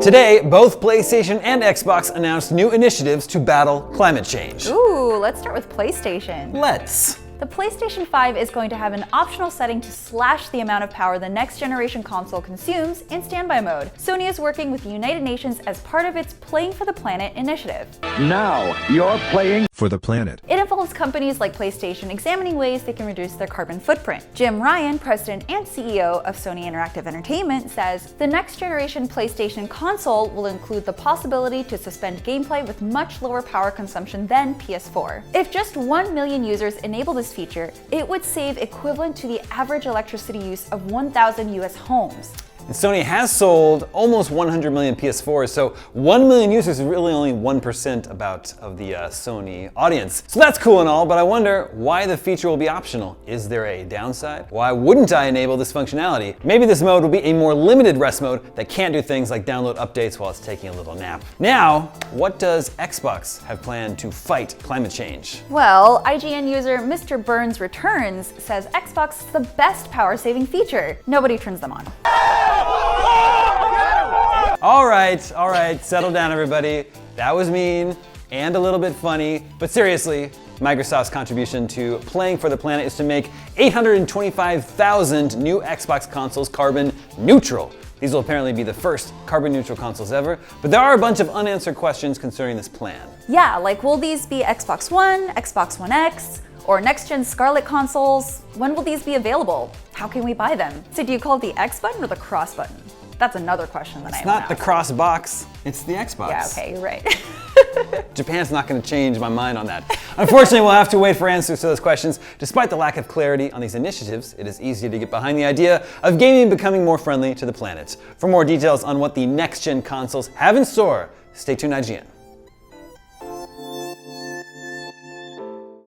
Today, both PlayStation and Xbox announced new initiatives to battle climate change. Ooh, let's start with PlayStation. Let's. The PlayStation 5 is going to have an optional setting to slash the amount of power the next generation console consumes in standby mode. Sony is working with the United Nations as part of its Playing for the Planet initiative. Now you're playing for the planet. It involves companies like PlayStation examining ways they can reduce their carbon footprint. Jim Ryan, president and CEO of Sony Interactive Entertainment, says the next generation PlayStation console will include the possibility to suspend gameplay with much lower power consumption than PS4. If just 1 million users enable this feature, it would save equivalent to the average electricity use of 1,000 US homes. And Sony has sold almost 100 million PS4s, so 1 million users is really only 1% of the Sony audience. So that's cool and all, but I wonder why the feature will be optional. Is there a downside? Why wouldn't I enable this functionality? Maybe this mode will be a more limited rest mode that can't do things like download updates while it's taking a little nap. Now, what does Xbox have planned to fight climate change? Well, IGN user Mr. Burns Returns says Xbox is the best power-saving feature. Nobody turns them on. All right, settle down everybody. That was mean and a little bit funny, but seriously, Microsoft's contribution to Playing for the Planet is to make 825,000 new Xbox consoles carbon neutral. These will apparently be the first carbon neutral consoles ever, but there are a bunch of unanswered questions concerning this plan. Yeah, like will these be Xbox One, Xbox One X, or next-gen Scarlett consoles? When will these be available? How can we buy them? So do you call it the X button or the cross button? That's another question that It's not the cross box, it's the Xbox. Yeah, okay, you're right. Japan's not going to change my mind on that. Unfortunately, we'll have to wait for answers to those questions. Despite the lack of clarity on these initiatives, it is easy to get behind the idea of gaming becoming more friendly to the planet. For more details on what the next-gen consoles have in store, stay tuned, IGN.